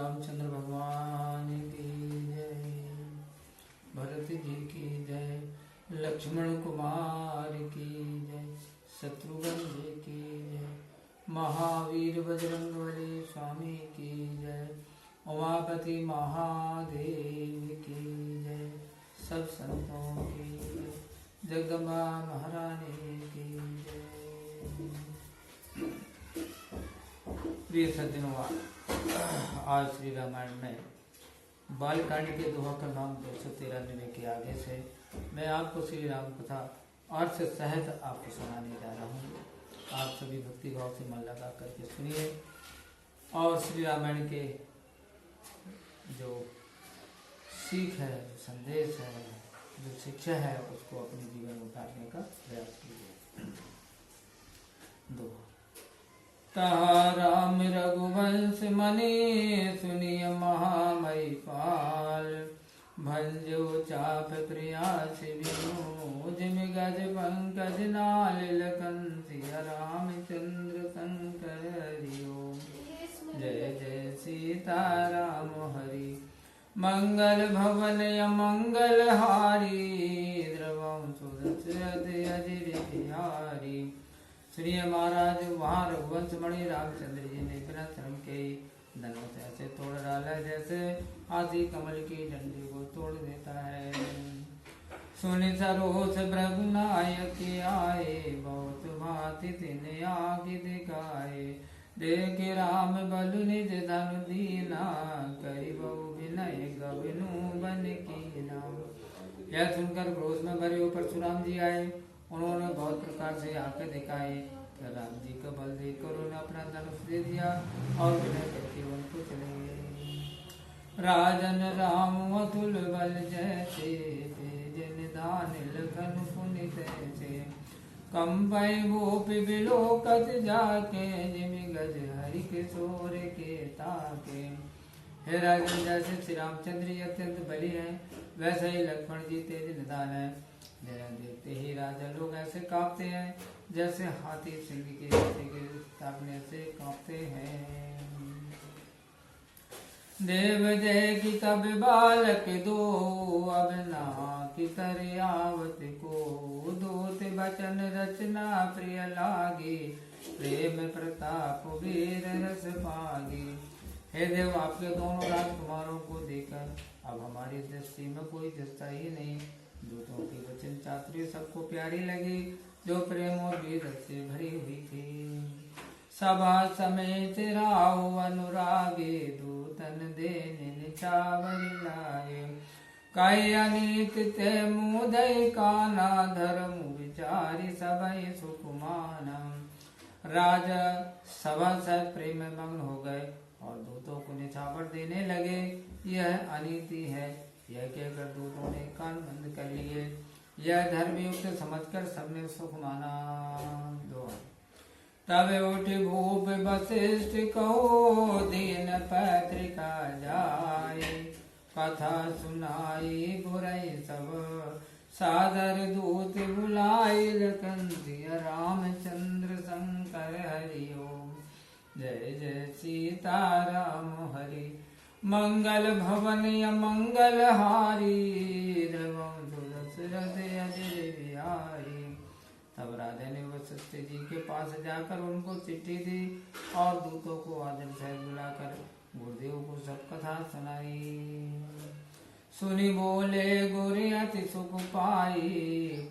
रामचंद्र भगवान की जय, भरत जी की जय, लक्ष्मण कुमार की जय, शत्रुघ्न जी की जय, महावीर बजरंगबली स्वामी की जय, उमापति महादेव की जय, सब संतों की जय, जगदम्बा महारानी की जय। प्रिय सज्जनों, आज श्री रामायण में बालकांड के दोहा क्रमांक 293 के आगे से मैं आपको श्री राम कथा अर्थ सहित आपको सुनाने जा रहा हूँ। आप सभी भक्ति भाव से मन लगा करके सुनिए और श्री रामायण के जो सीख है, संदेश है, जो शिक्षा है उसको अपने जीवन में उतारने का प्रयास कीजिए। दोहा। कहा राम रघुवंश मनि सुनिय महामयी पाल, भंजो चाप प्रियास बिनु जिम गज पंकज नाल, लखन सिया रामचंद्र शंकर हरि ओम। जय जय सीता राम हरि, मंगल भवन मंगल हारी, द्रवम सुदशरथ अजिर बिहारी। श्री महाराज वहाँ रघुवंश मणि रामचंद्र जी ने बिना श्रम के धनुष ऐसे तोड़ डाला जैसे हाथी कमल की डंडी को तोड़ देता है। सुनि सरोस प्रभु नायक आए, बहुत भांति तिन्हे आगे दिखाए। देखे राम बलु निज धनु दीना, करि बहु विनय गविनु बन कीना। यह सुनकर क्रोध में भरे हुए परशुराम जी आए। उन्होंने बहुत प्रकार से आंखें दिखाए। राम जी का बल देखकर उन्होंने अपना धनुष दे दिया और विनय करके उनको चले गए। राजन राम अतुल बल जैसे, तेज निधान लखन पुनि तैसे। कंपै भूप बिलोकत जाके, जिमि गज हरि किशोर के ताके। हे राजन, जैसे श्री रामचंद्र जी अत्यंत बली हैं, वैसे ही लक्ष्मण जी तेज निधान है। देखते ही राजा लोग ऐसे कांपते हैं जैसे हाथी सिंह के ताकने से कांपते हैं। देव जय की तब बालक दो, अब ना की करे आवत को। दूत बचन रचना प्रिय लागी, प्रेम प्रताप वीर रस पागी। हे देव, आपके दोनों राजकुमारों को देखकर अब हमारी दृष्टि में कोई दृष्टा ही नहीं। दूतों की वचन चातुर्य सबको प्यारी लगी, जो प्रेम और वीर से भरी हुई थी। सभा समेत राव अनुरागे, दूतन देने निचावर लाए। कई अनीत ते मुदय काना, धर्म विचारी सबई सुकुमाना। राजा सभा से प्रेम में मग्न हो गए और दूतों को निछावर देने लगे। यह अनीति है, यह कहकर दूतों ने कान बंद कर लिए। यह धर्मयुक्त समझकर सबने सुख माना। तब उठ भूप वशिष्ठ कहो, दीन पत्रिका जाए। कथा सुनाई बुराई सब, सादर दूत बुलाए। लखन सिया रामचंद्र शंकर हरि ओम। जय जय सीता राम हरि, मंगल भवन मंगल हारी, द्रवम सुदशरथ अजिर बिहारी। तब राजा ने वशिष्ठ जी के पास जाकर उनको चिट्ठी दी और दूतों को आदर से बुलाकर गुरुदेव को सब कथा सुनाई। सुनी बोले गुरु अति सुख पाई,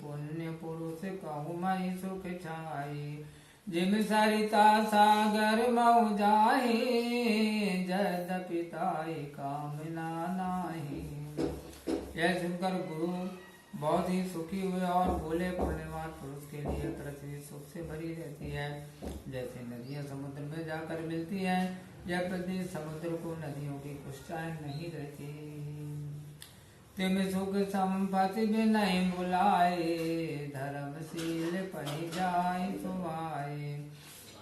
पुण्य पुरुष कहूँ मई सुख छाई। जिम सरिता सागर मऊ जाहि, यद्यपि ताई कामना नाही। यह सुनकर गुरु बहुत ही सुखी हुए और बोले, पुण्यवान पुरुष के लिए पृथ्वी सुख से भरी रहती है, जैसे नदियां समुद्र में जाकर मिलती हैं। यह पृथ्वी समुद्र को नदियों की कुछ चैन नहीं रहती। तिम सुख संपत्ति बिनय बुलाए, धर्मशील पहि जाय सुभाए।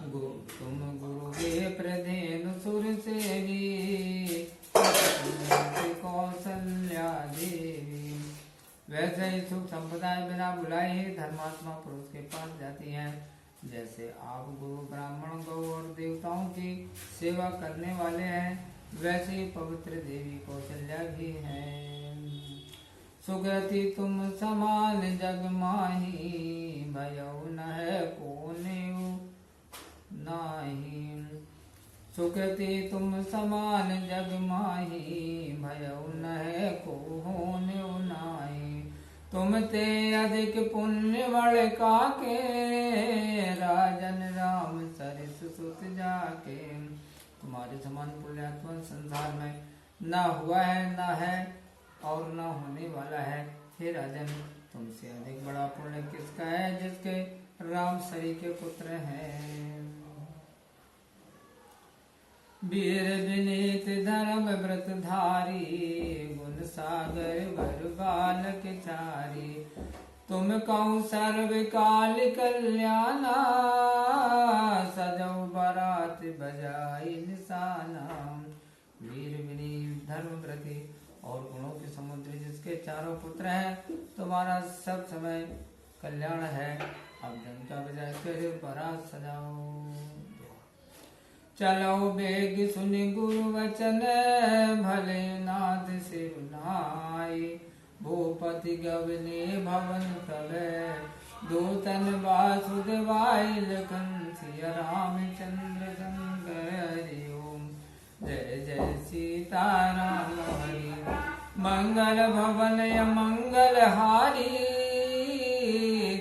तुम गुरु के प्रधेनु सुर सेवी, कौशल्या देवी। वैसे ही सुख संपदाएं बिना बुलाए ही धर्मात्मा पुरुष के पास जाती हैं। जैसे आप गुरु ब्राह्मण गौ और देवताओं की सेवा करने वाले हैं, वैसे पवित्र देवी कौशल्या भी है। सुगति तुम समान जग माही, भयउ न है कोनेउ नाही। सुकृति तुम समान जग माही, भयउ न है कोनेउ नाही। तुम ते अधिक पुण्य बड़ काके, राजन राम सरिस सुत जाके। तुम्हारे समान पुण्यात्मा संसार में न हुआ है, न है और न होने वाला है। हे राजन, तुमसे अधिक बड़ा पुण्य किसका है जिसके राम सरी के पुत्र हैं। वीर विनीत धर्म व्रत धारी, गुण सागर वर बालक चारी। तुम कहूँ सर्व काल कल्याणा, सजौ बारात बजाई निशाना। वीर विनीत धर्म व्रती और गुणों के समुद्र जिसके चारों पुत्र हैं, तुम्हारा सब समय कल्याण है। अब डंका बजा कर बारात सजाओ। चलो बेग सुनि गुरु वचन, भले नाथ सिर नाई। भूपति गवने भवन तले, दूतन वासुदेवाय लखन सिया रामचंद्र संग हरि ओम। जय जय सीताराम हरि, मंगल भवन मंगल हारी।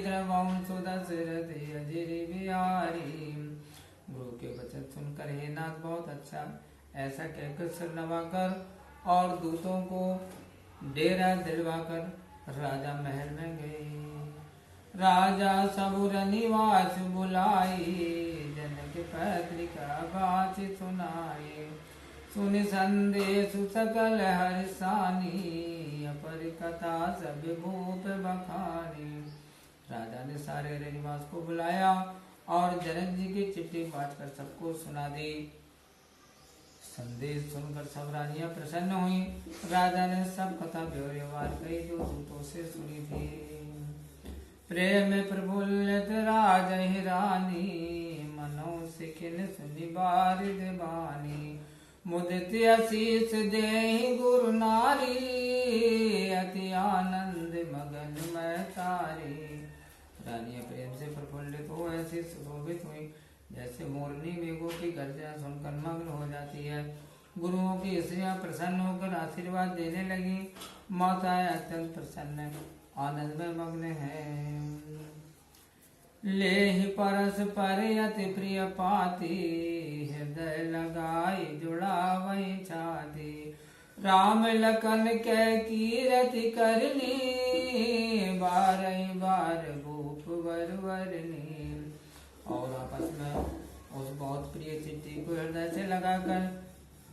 द्रवम सुदशरथ अजिर बिहारी। गुरु के वचन सुनकर हे नाथ बहुत अच्छा, ऐसा कहकर सिर नवाकर और दूतों को डेरा दिलवाकर राजा महल में गए। राजा सबुर निवास बुलाई, जनक पत्रिका बात सुनाई। सुन संदेश सकल हर्षानी, अपर कथा सब भूप बखानी। राजा ने सारे निवास को बुलाया और जनक जी की चिट्ठी बांटकर सबको सुना दी। संदेश सुनकर सब रानियां प्रसन्न हुई। राजा ने सब कथा ब्यौरेवार कही जो दूतों से सुनी थी। प्रेम प्रफुल्लित राजहि रानी, मनो सिखिन सुनि बारिद बानी। मुदित आशीष देहि गुरु नारी, अति आनंद मगन मैं तारी। रानियां प्रेम से प्रफुल्लित हो ऐसे सुशोभित हुई जैसे मोरनी मेघों की गर्जना सुनकर मग्न हो जाती है। गुरुओं की स्त्रियां प्रसन्न होकर आशीर्वाद देने लगी। माताएं अत्यंत प्रसन्न आनंद में मग्न हैं। ले परस पर अति प्रिय पाती, हृदय लगाई जुड़ा वही छाती। राम लखन के कीरति करनी, बारही बार भूप वर वरनी। और आपस में उस बहुत प्रिय चिट्ठी को हृदय से लगाकर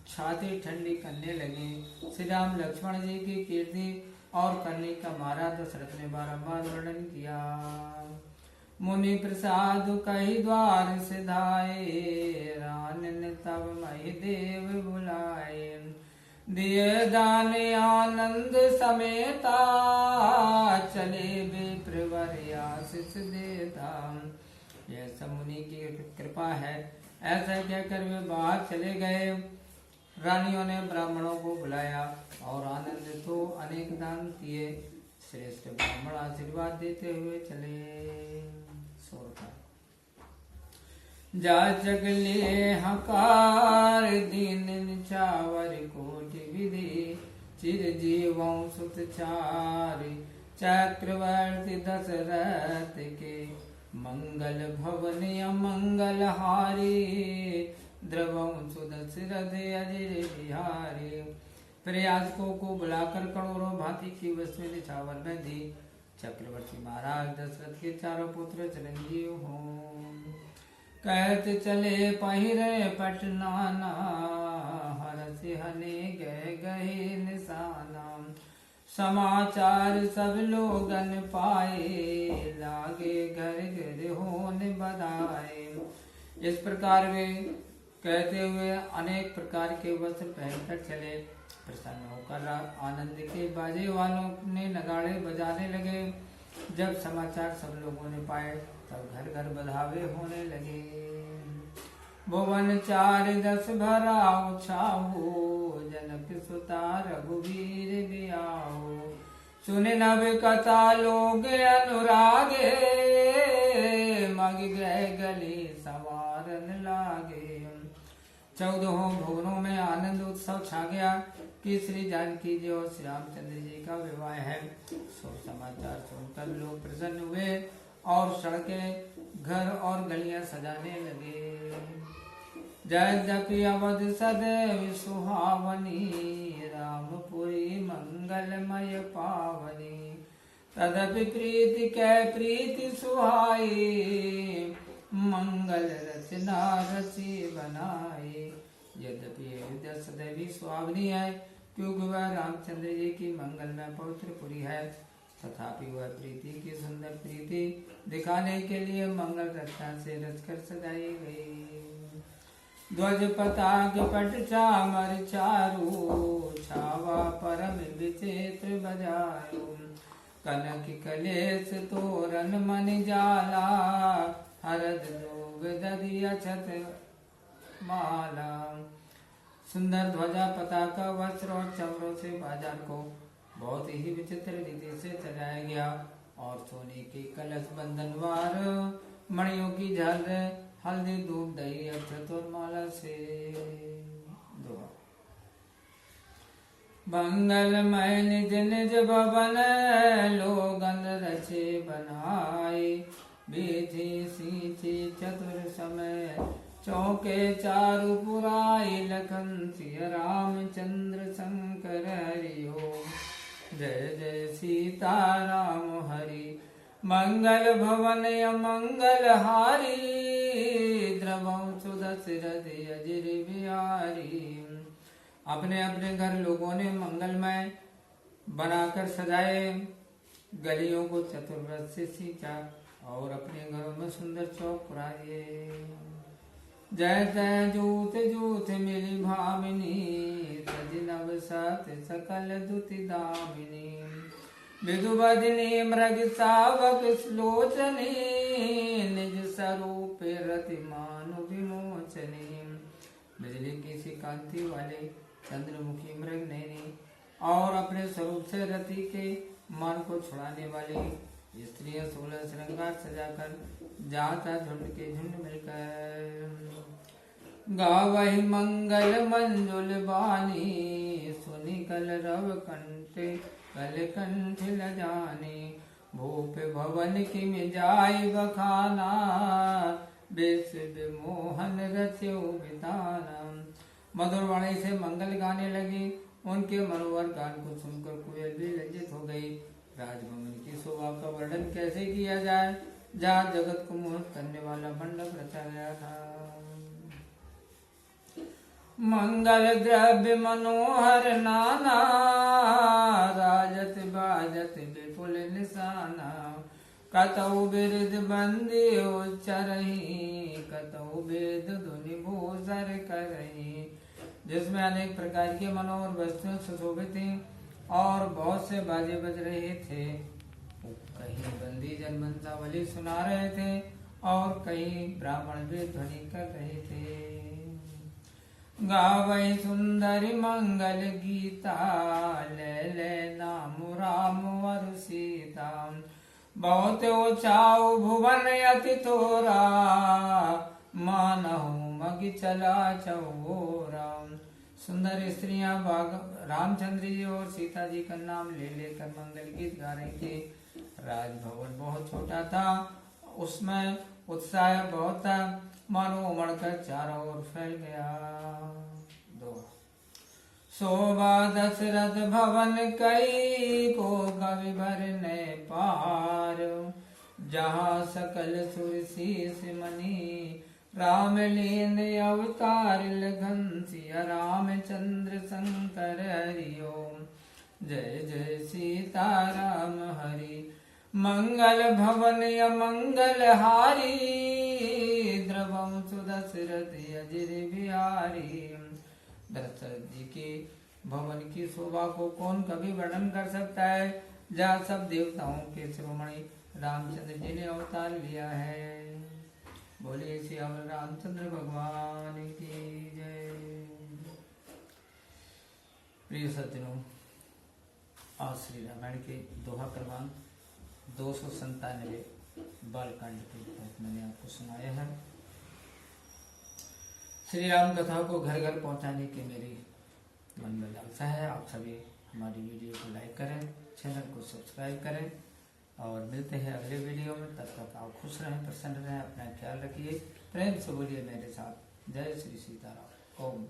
छाती ठंडी करने लगे। श्री राम लक्ष्मण जी की कीर्ति और करने का महाराज दशरथ ने बारंबार वर्णन किया। मुनि प्रसाद कही द्वार सिधाए, रानन तब मही देव बुलाए। दिए दान आनंद समेता, चले विप्रवर आशीष देता। यह सब मुनि की कृपा है। ऐसा कहकर वे बाहर चले गए। रानियों ने ब्राह्मणों को बुलाया और आनंदित हो अनेक दान किए। श्रेष्ठ ब्राह्मण आशीर्वाद देते हुए चले। जाचक ले हकार, दीन निछावर कोटि विधि। चिर जीवों सुत चारि, चक्रवर्ती दशरथ के। मंगल भवन अमंगल हारी, द्रवं सुदशरथ अजिर बिहारी। प्रयासकों को बुलाकर करोड़ों भांति की वस्तुएं निछावर में दी। चक्रवर्ती महाराज दशरथ के चारों पुत्र चिरंजीव हों। कहत चले पहिरे पटनाना, हरस हने गए गहे निशाना। समाचार सब लोगन पाए, लागे घर घर होन बधाए। इस प्रकार वे कहते हुए अनेक प्रकार के वस्त्र पहनकर चले। प्रसन्न होकर आनंद के बाजे वालों ने नगाड़े बजाने लगे। जब समाचार सब लोगों ने पाए तब घर घर बधावे होने लगे। भुवन 4 10 भरा छाहू, सुता रघुवीर बियाहो। सुन नव कथा लोग अनुरागे, मग गए गले संवारन लागे। 14 भुवनों में आनंद उत्सव छा गया कि श्री जानकी जी और श्री रामचंद्र जी का विवाह है। सो समाचार सुनकर लोग प्रसन्न हुए और सड़कें, घर और गलियां सजाने लगे। यद्यपि अवध सदैव सुहावनी, रामपुरी मंगलमय पावनी। तदपि प्रीति कै प्रीति सुहाई, मंगल रचना रची बनाई। यद्यपि अयोध्या सदैवी सुहावनी है क्योंकि वह रामचंद्र जी की मंगलमय पवित्र पुरी है, तथापि वह प्रीति की सुंदर प्रीति दिखाने के लिए मंगल रचना से रचकर सजाई गई। ध्वज पताक पट चामर चारू, छावा परम विचित्र बजायो। कनक कलेश तोरण मन जाला, हरद लोग दधि अछत माला। सुंदर ध्वजा, पताका, वस्त्र और चमरों से बाजार को बहुत ही विचित्र रीति से सजाया गया और सोने के कलश, बंधनवार, मणियों की झालर, हल्दी, दूध, दही, अक्षत और माला से। मंगलमय निज निज भवन, लोगन रचे बनाए। विधि सींची चतुर समय, चौके चारु पुराई। लखन सिया रामचंद्र शंकर हरिओ। जय जय सीता राम हरि, मंगल भवन अमंगल हारी। द्रवं सुदशरथ अजिर बिहारी। अपने अपने घर लोगों ने मंगलमय बनाकर सजाए, गलियों को चतुर्व्रत से सींचा और अपने घरों में सुंदर चौक पुराए। जय जय जूत जूत मिली भामिनी, सज नव सात सकल दुति दामिनी। विदुबदिनी मृग सावक श्लोचनी, निज स्वरूप रतिमानु विमोचनी। बिजली की सी कांति वाले चंद्रमुखी मृग नयनी और अपने स्वरूप से रति के मन को छुड़ाने वाली स्त्रियां 16 श्रृंगार सजाकर जाता झुंड के झुंड मिलकर। गावहि मंगल मंजुल बानी, सुनि कल रव कंठ कल कंठ ल जानी। भूप भवन की मिजाई बखाना, बेस मोहन रच्यो बिताना। मधुर वाणी से मंगल गाने लगी। उनके मनोहर गान को सुनकर कोयल भी लज्जित हो गई। राजभवन की शोभा का वर्णन कैसे किया जाए, जहाँ जगत को मोहित करने वाला मंडप रचा गया था। मंगल द्रव्य मनोहर नाना, राजत बाजत विपुल निशाना। कतौ बिरद बंदी उच्चरही, कतौ वेद धुनि भूषर करही। जिसमें अनेक प्रकार के मनोहर वस्तुएं सुशोभित थी और बहुत से बाजे बज रहे थे। कहीं बंदी जनवंशावली सुना रहे थे और कहीं ब्राह्मण भी ध्वनि कर रहे थे। गावै सुंदरी मंगल गीता, ले ले नाम राम वर सीता। बहुत ऊंचाऊ भुवन अति थोरा, मानहु मग चला चौरा। सुंदर स्त्रियां रामचंद्र जी और सीता जी का नाम ले लेकर मंगल गीत गा रही थी। राजभवन बहुत छोटा था, उसमें उत्साह बहुत था, मानो उमड़कर चारों ओर फैल गया। शोभा दशरथ भवन कई को कवि भरने पार। जहाँ सकल सुर शीस मणि, राम लीन अवतार लगन सिया रामचंद्र शंकर हरिओम। जय जय सीता राम हरि, मंगल भवन अमंगल हारी। द्रवम सुदशरथ अजिर बिहारी। दशरथ जी के भवन की शोभा को कौन कभी वर्णन कर सकता है, जहाँ सब देवताओं के शिरोमणि रामचंद्र जी ने अवतार लिया है। बोलिए श्री रामचंद्र भगवान की जय। प्रिय सज्जनों, आज श्री रामायण के दोहा क्रमांक 297 बालकांड के तहत मैंने आपको सुनाया है। श्री राम कथा को घर घर पहुंचाने की मेरी मन में लालसा है। आप सभी हमारी वीडियो को लाइक करें, चैनल को सब्सक्राइब करें और मिलते हैं अगले वीडियो में। तब तक आप खुश रहें, प्रसन्न रहें, अपना ख्याल रखिए। प्रेम से बोलिए मेरे साथ, जय श्री सीताराम। ओम।